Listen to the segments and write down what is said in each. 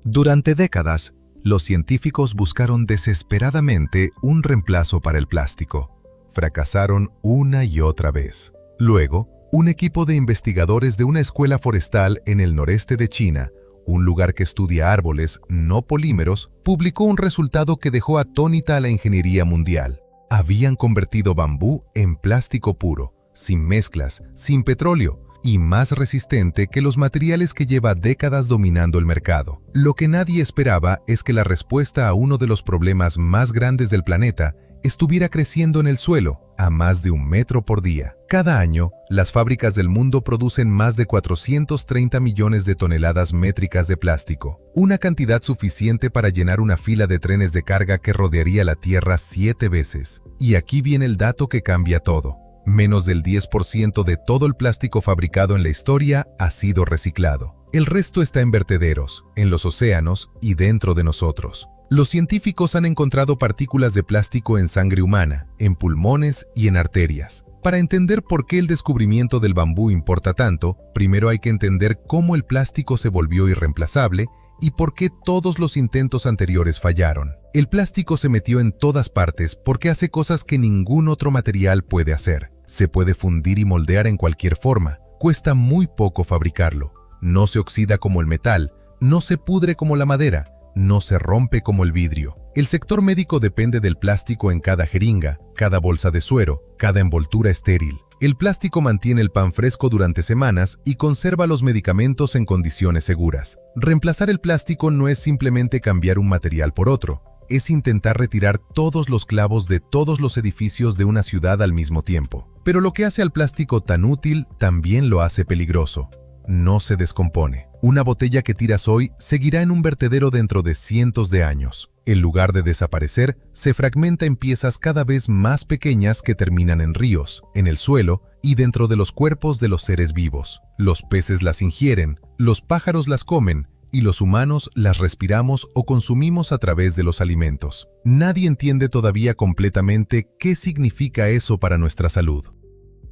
Durante décadas, los científicos buscaron desesperadamente un reemplazo para el plástico. Fracasaron una y otra vez. Luego, un equipo de investigadores de una escuela forestal en el noreste de China, un lugar que estudia árboles, no polímeros, publicó un resultado que dejó atónita a la ingeniería mundial. Habían convertido bambú en plástico puro, sin mezclas, sin petróleo, y más resistente que los materiales que lleva décadas dominando el mercado. Lo que nadie esperaba es que la respuesta a uno de los problemas más grandes del planeta estuviera creciendo en el suelo a más de 1 metro por día. Cada año, las fábricas del mundo producen más de 430 millones de toneladas métricas de plástico, una cantidad suficiente para llenar una fila de trenes de carga que rodearía la Tierra 7 veces. Y aquí viene el dato que cambia todo. Menos del 10% de todo el plástico fabricado en la historia ha sido reciclado. El resto está en vertederos, en los océanos y dentro de nosotros. Los científicos han encontrado partículas de plástico en sangre humana, en pulmones y en arterias. Para entender por qué el descubrimiento del bambú importa tanto, primero hay que entender cómo el plástico se volvió irreemplazable y por qué todos los intentos anteriores fallaron. El plástico se metió en todas partes porque hace cosas que ningún otro material puede hacer. Se puede fundir y moldear en cualquier forma. Cuesta muy poco fabricarlo. No se oxida como el metal, no se pudre como la madera, no se rompe como el vidrio. El sector médico depende del plástico en cada jeringa, cada bolsa de suero, cada envoltura estéril. El plástico mantiene el pan fresco durante semanas y conserva los medicamentos en condiciones seguras. Reemplazar el plástico no es simplemente cambiar un material por otro. Es intentar retirar todos los clavos de todos los edificios de una ciudad al mismo tiempo. Pero lo que hace al plástico tan útil también lo hace peligroso. No se descompone. Una botella que tiras hoy seguirá en un vertedero dentro de cientos de años. En lugar de desaparecer, se fragmenta en piezas cada vez más pequeñas que terminan en ríos, en el suelo y dentro de los cuerpos de los seres vivos. Los peces las ingieren, los pájaros las comen, y los humanos las respiramos o consumimos a través de los alimentos. Nadie entiende todavía completamente qué significa eso para nuestra salud.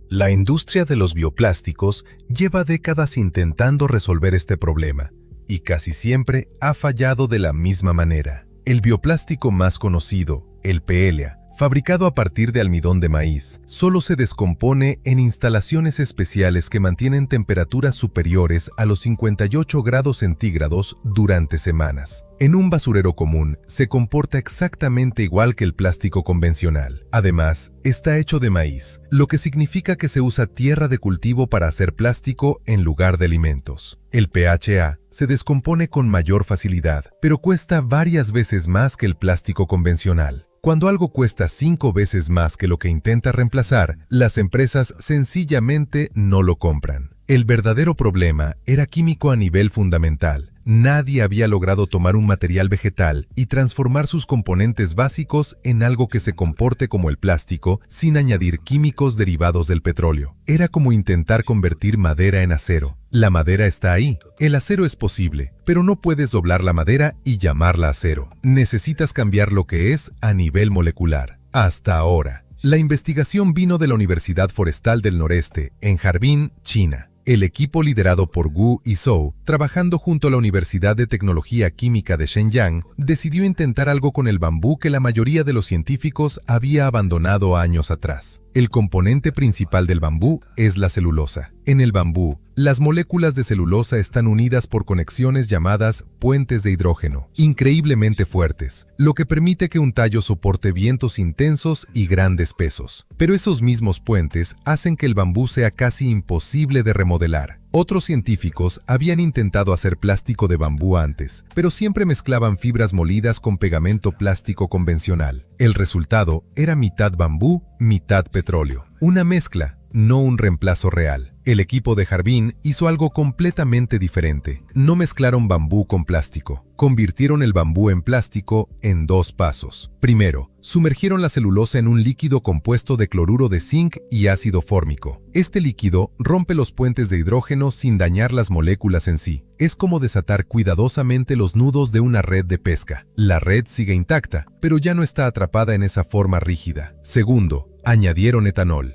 La industria de los bioplásticos lleva décadas intentando resolver este problema, y casi siempre ha fallado de la misma manera. El bioplástico más conocido, el PLA, fabricado a partir de almidón de maíz, solo se descompone en instalaciones especiales que mantienen temperaturas superiores a los 58 grados centígrados durante semanas. En un basurero común se comporta exactamente igual que el plástico convencional. Además, está hecho de maíz, lo que significa que se usa tierra de cultivo para hacer plástico en lugar de alimentos. El PHA se descompone con mayor facilidad, pero cuesta varias veces más que el plástico convencional. Cuando algo cuesta 5 veces más que lo que intenta reemplazar, las empresas sencillamente no lo compran. El verdadero problema era químico a nivel fundamental. Nadie había logrado tomar un material vegetal y transformar sus componentes básicos en algo que se comporte como el plástico sin añadir químicos derivados del petróleo. Era como intentar convertir madera en acero. La madera está ahí, el acero es posible, pero no puedes doblar la madera y llamarla acero. Necesitas cambiar lo que es a nivel molecular. Hasta ahora. La investigación vino de la Universidad Forestal del Noreste, en Harbin, China. El equipo liderado por Wu y Zhou, trabajando junto a la Universidad de Tecnología Química de Shenyang, decidió intentar algo con el bambú que la mayoría de los científicos había abandonado años atrás. El componente principal del bambú es la celulosa. En el bambú, las moléculas de celulosa están unidas por conexiones llamadas puentes de hidrógeno, increíblemente fuertes, lo que permite que un tallo soporte vientos intensos y grandes pesos. Pero esos mismos puentes hacen que el bambú sea casi imposible de remodelar. Otros científicos habían intentado hacer plástico de bambú antes, pero siempre mezclaban fibras molidas con pegamento plástico convencional. El resultado era mitad bambú, mitad petróleo. Una mezcla, no un reemplazo real. El equipo de Harbin hizo algo completamente diferente. No mezclaron bambú con plástico. Convirtieron el bambú en plástico en 2 pasos. Primero, sumergieron la celulosa en un líquido compuesto de cloruro de zinc y ácido fórmico. Este líquido rompe los puentes de hidrógeno sin dañar las moléculas en sí. Es como desatar cuidadosamente los nudos de una red de pesca. La red sigue intacta, pero ya no está atrapada en esa forma rígida. Segundo, añadieron etanol.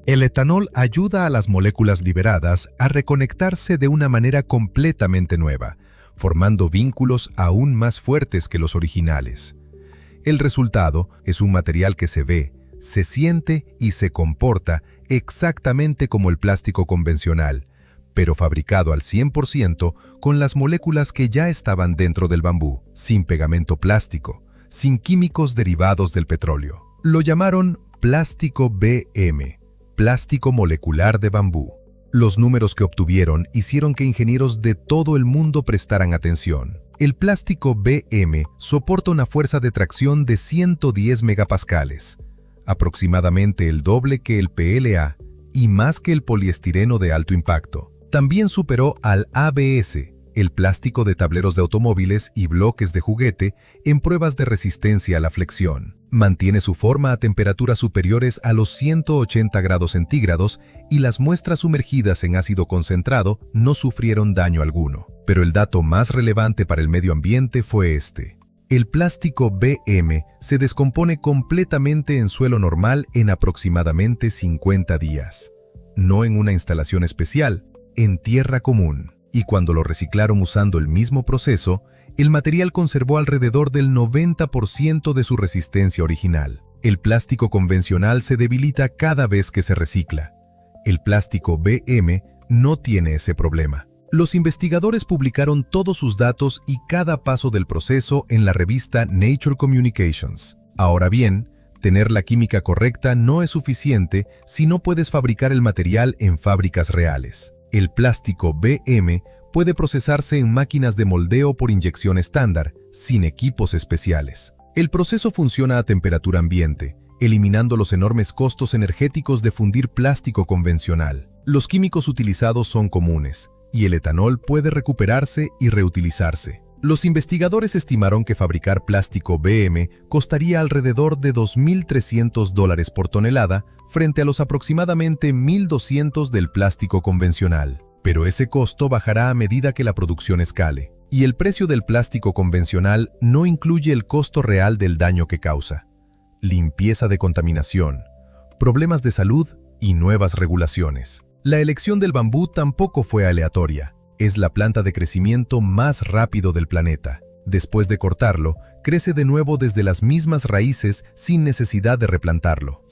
El etanol ayuda a las moléculas liberadas a reconectarse de una manera completamente nueva, formando vínculos aún más fuertes que los originales. El resultado es un material que se ve, se siente y se comporta exactamente como el plástico convencional, pero fabricado al 100% con las moléculas que ya estaban dentro del bambú, sin pegamento plástico, sin químicos derivados del petróleo. Lo llamaron plástico BM, plástico molecular de bambú. Los números que obtuvieron hicieron que ingenieros de todo el mundo prestaran atención. El plástico BM soporta una fuerza de tracción de 110 megapascales, aproximadamente el doble que el PLA y más que el poliestireno de alto impacto. También superó al ABS, el plástico de tableros de automóviles y bloques de juguete, en pruebas de resistencia a la flexión. Mantiene su forma a temperaturas superiores a los 180 grados centígrados y las muestras sumergidas en ácido concentrado no sufrieron daño alguno. Pero el dato más relevante para el medio ambiente fue este. El plástico BM se descompone completamente en suelo normal en aproximadamente 50 días. No en una instalación especial, en tierra común. Y cuando lo reciclaron usando el mismo proceso, el material conservó alrededor del 90% de su resistencia original. El plástico convencional se debilita cada vez que se recicla. El plástico BM no tiene ese problema. Los investigadores publicaron todos sus datos y cada paso del proceso en la revista Nature Communications. Ahora bien, tener la química correcta no es suficiente si no puedes fabricar el material en fábricas reales. El plástico BM puede procesarse en máquinas de moldeo por inyección estándar, sin equipos especiales. El proceso funciona a temperatura ambiente, eliminando los enormes costos energéticos de fundir plástico convencional. Los químicos utilizados son comunes, y el etanol puede recuperarse y reutilizarse. Los investigadores estimaron que fabricar plástico BM costaría alrededor de $2.300 por tonelada frente a los aproximadamente 1.200 del plástico convencional. Pero ese costo bajará a medida que la producción escale. Y el precio del plástico convencional no incluye el costo real del daño que causa. Limpieza de contaminación, problemas de salud y nuevas regulaciones. La elección del bambú tampoco fue aleatoria. Es la planta de crecimiento más rápido del planeta. Después de cortarlo, crece de nuevo desde las mismas raíces sin necesidad de replantarlo.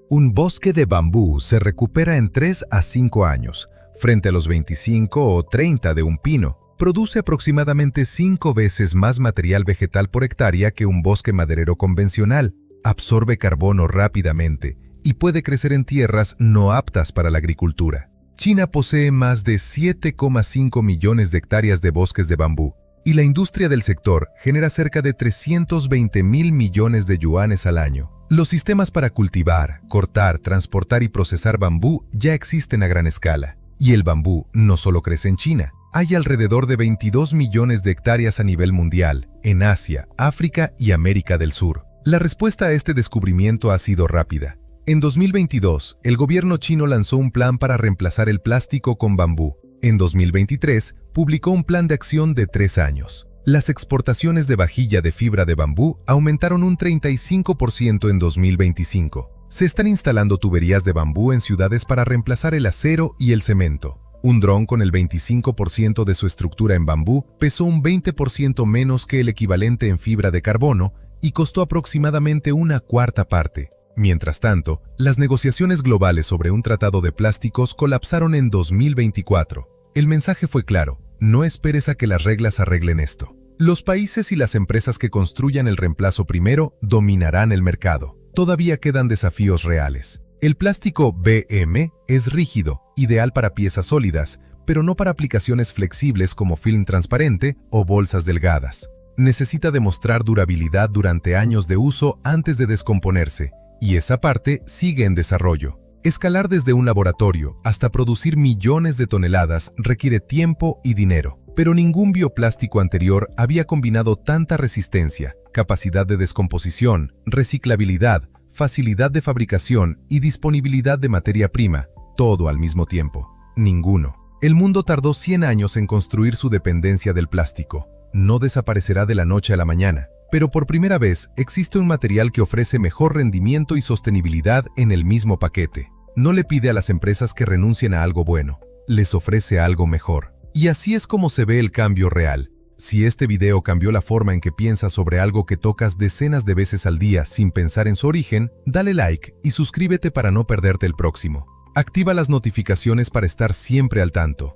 Un bosque de bambú se recupera en 3 a 5 años, frente a los 25 o 30 de un pino. Produce aproximadamente 5 veces más material vegetal por hectárea que un bosque maderero convencional. Absorbe carbono rápidamente y puede crecer en tierras no aptas para la agricultura. China posee más de 7,5 millones de hectáreas de bosques de bambú, y la industria del sector genera cerca de 320.000 millones de yuanes al año. Los sistemas para cultivar, cortar, transportar y procesar bambú ya existen a gran escala. Y el bambú no solo crece en China. Hay alrededor de 22 millones de hectáreas a nivel mundial, en Asia, África y América del Sur. La respuesta a este descubrimiento ha sido rápida. En 2022, el gobierno chino lanzó un plan para reemplazar el plástico con bambú. En 2023, publicó un plan de acción de 3 años. Las exportaciones de vajilla de fibra de bambú aumentaron un 35% en 2025. Se están instalando tuberías de bambú en ciudades para reemplazar el acero y el cemento. Un dron con el 25% de su estructura en bambú pesó un 20% menos que el equivalente en fibra de carbono y costó aproximadamente una cuarta parte. Mientras tanto, las negociaciones globales sobre un tratado de plásticos colapsaron en 2024. El mensaje fue claro: no esperes a que las reglas arreglen esto. Los países y las empresas que construyan el reemplazo primero dominarán el mercado. Todavía quedan desafíos reales. El plástico BM es rígido, ideal para piezas sólidas, pero no para aplicaciones flexibles como film transparente o bolsas delgadas. Necesita demostrar durabilidad durante años de uso antes de descomponerse, y esa parte sigue en desarrollo. Escalar desde un laboratorio hasta producir millones de toneladas requiere tiempo y dinero, pero ningún bioplástico anterior había combinado tanta resistencia, capacidad de descomposición, reciclabilidad, facilidad de fabricación y disponibilidad de materia prima, todo al mismo tiempo. Ninguno. El mundo tardó 100 años en construir su dependencia del plástico. No desaparecerá de la noche a la mañana, pero por primera vez existe un material que ofrece mejor rendimiento y sostenibilidad en el mismo paquete. No le pide a las empresas que renuncien a algo bueno, les ofrece algo mejor. Y así es como se ve el cambio real. Si este video cambió la forma en que piensas sobre algo que tocas decenas de veces al día sin pensar en su origen, dale like y suscríbete para no perderte el próximo. Activa las notificaciones para estar siempre al tanto.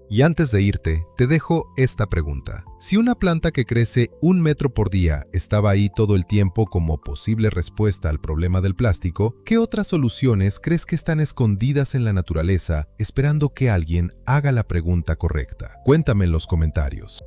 Y antes de irte, te dejo esta pregunta. Si una planta que crece 1 metro por día estaba ahí todo el tiempo como posible respuesta al problema del plástico, ¿qué otras soluciones crees que están escondidas en la naturaleza esperando que alguien haga la pregunta correcta? Cuéntame en los comentarios.